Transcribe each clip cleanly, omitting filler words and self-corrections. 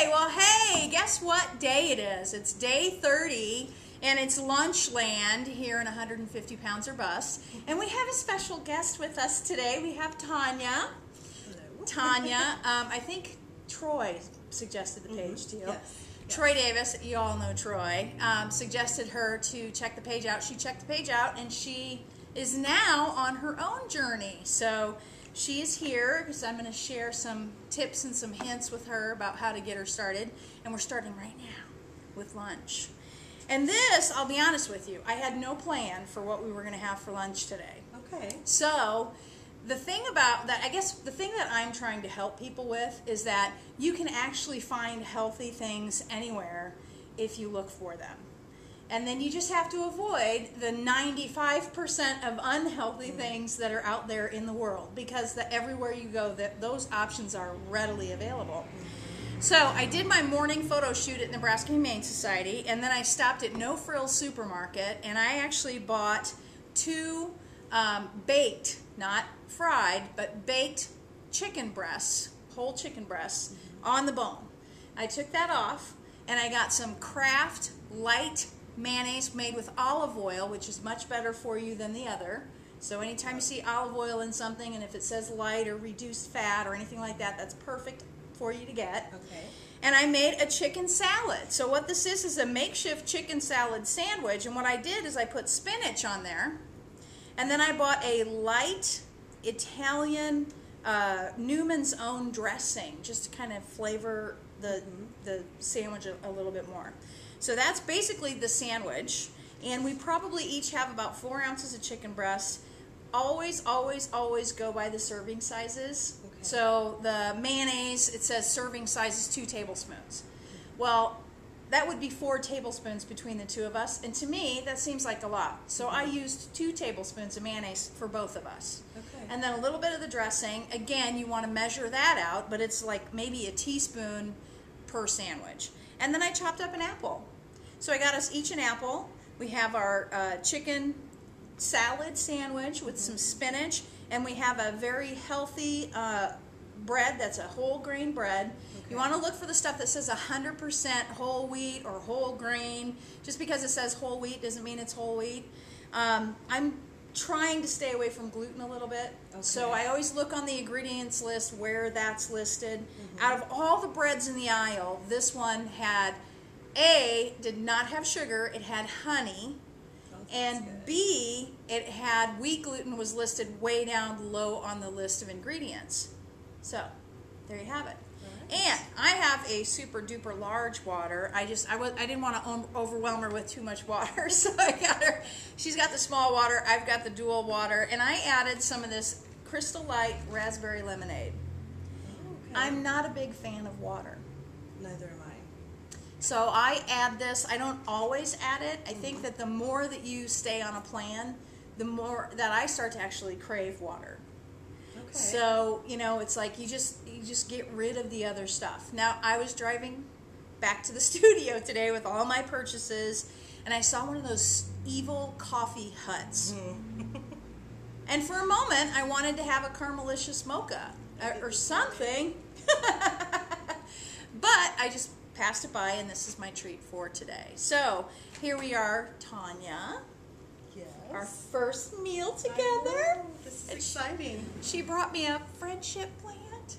Well, hey, guess what day it is? It's day 30, and it's Lunchland here in 150 Pounds or Bust. And we have a special guest with us today. We have Tonya. Hello. Tonya, I think Troy suggested the page to you. Yes. Troy Davis, you all know Troy, suggested her to check the page out. She checked the page out, and she is now on her own journey. So she is here because I'm going to share some tips and some hints with her about how to get her started. And we're starting right now with lunch. And this, I'll be honest with you, I had no plan for what we were going to have for lunch today. Okay. So the thing about that, I guess the thing that I'm trying to help people with is that you can actually find healthy things anywhere if you look for them. And then you just have to avoid the 95% of unhealthy things that are out there in the world, because everywhere you go, those options are readily available. So I did my morning photo shoot at Nebraska Humane Society, and then I stopped at No Frills Supermarket, and I actually bought two baked, not fried, but baked chicken breasts, whole chicken breasts, on the bone. I took that off, and I got some Kraft light mayonnaise made with olive oil, which is much better for you than the other. So anytime you see olive oil in something, and if it says light or reduced fat or anything like that, that's perfect for you to get. Okay. And I made a chicken salad. So what this is a makeshift chicken salad sandwich, and what I did is I put spinach on there, and then I bought a light Italian Newman's Own dressing, just to kind of flavor the sandwich a little bit more. So that's basically the sandwich, and we probably each have about 4 ounces of chicken breast. Always, always, always go by the serving sizes. Okay. So the mayonnaise, it says serving size is 2 tablespoons. Well, that would be 4 tablespoons between the two of us, and to me, that seems like a lot. So I used 2 tablespoons of mayonnaise for both of us. Okay. And then a little bit of the dressing. Again, you want to measure that out, but it's like maybe a teaspoon per sandwich. And then I chopped up an apple. So I got us each an apple. We have our chicken salad sandwich with some spinach, and we have a very healthy bread that's a whole grain bread. Okay. You want to look for the stuff that says 100% whole wheat or whole grain. Just because it says whole wheat doesn't mean it's whole wheat. I'm trying to stay away from gluten a little bit. Okay. So I always look on the ingredients list where that's listed. Out of all the breads in the aisle, this one had did not have sugar, it had honey, and good. B, it had wheat gluten was listed way down low on the list of ingredients. So, there you have it. Right. And I have a super duper large water. I didn't want to overwhelm her with too much water, so I got her. She's got the small water, I've got the dual water, and I added some of this Crystal Light raspberry lemonade. Okay. I'm not a big fan of water. Neither am I. So I add this. I don't always add it. I think that the more that you stay on a plan, the more that I start to actually crave water. Okay. So, it's like you just get rid of the other stuff. Now, I was driving back to the studio today with all my purchases, and I saw one of those evil coffee huts. And for a moment, I wanted to have a caramelicious mocha or something. But I just passed it by, and this is my treat for today. So here we are, Tonya. Yes. Our first meal together. This is exciting. She brought me a friendship plant.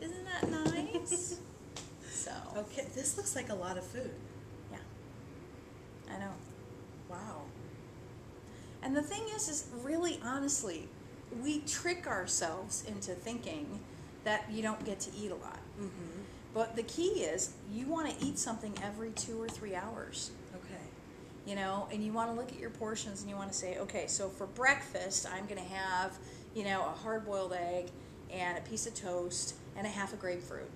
Isn't that nice? So. Okay, this looks like a lot of food. Yeah. I know. Wow. And the thing is really honestly, we trick ourselves into thinking that you don't get to eat a lot. But the key is you want to eat something every 2 or 3 hours. Okay. And you want to look at your portions and you want to say, okay, so for breakfast, I'm going to have, a hard-boiled egg and a piece of toast and a half a grapefruit.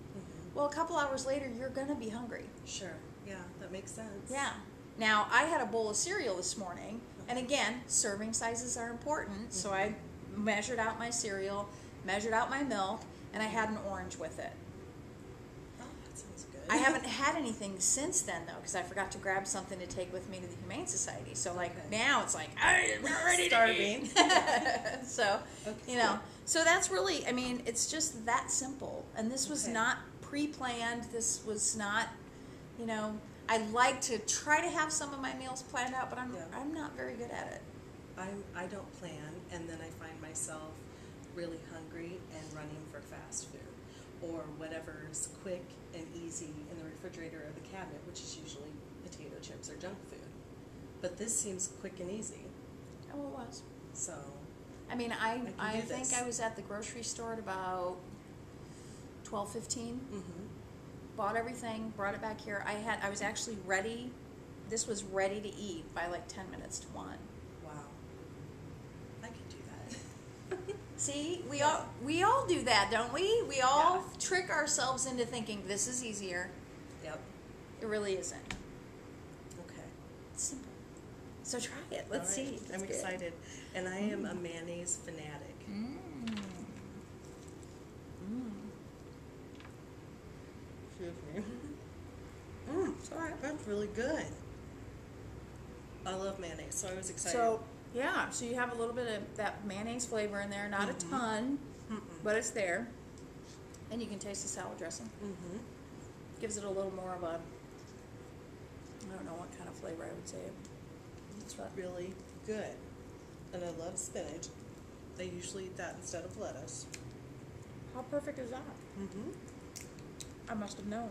Well, a couple hours later, you're going to be hungry. Sure. Yeah, that makes sense. Yeah. Now, I had a bowl of cereal this morning, and again, serving sizes are important, so I measured out my cereal, measured out my milk, and I had an orange with it. I haven't had anything since then, though, because I forgot to grab something to take with me to the Humane Society. So, now it's like, I'm already starving. So, so that's really, it's just that simple. And this was not pre-planned. This was not, you know, I like to try to have some of my meals planned out, but I'm not very good at it. I don't plan, and then I find myself really hungry and running for fast food or whatever's quick and easy in the refrigerator or the cabinet, which is usually potato chips or junk food. But this seems quick and easy. Oh, it was. So, I mean, I think this. I was at the grocery store at about 12:15. Bought everything, brought it back here. I was actually ready. This was ready to eat by like 10 minutes to 1. Wow. I could do that. See, we all do that, don't we? We all trick ourselves into thinking this is easier. Yep. It really isn't. Okay. It's simple. So try it. Let's All right. see. I'm It's good. excited. And I am a mayonnaise fanatic. Excuse me. Sorry. That's really good. I love mayonnaise, so I was excited. So yeah, so you have a little bit of that mayonnaise flavor in there, not a ton, but it's there, and you can taste the salad dressing. Gives it a little more of a, I don't know what kind of flavor I would say. It's really good. And I love spinach. I usually eat that instead of lettuce. How perfect is that? I must have known.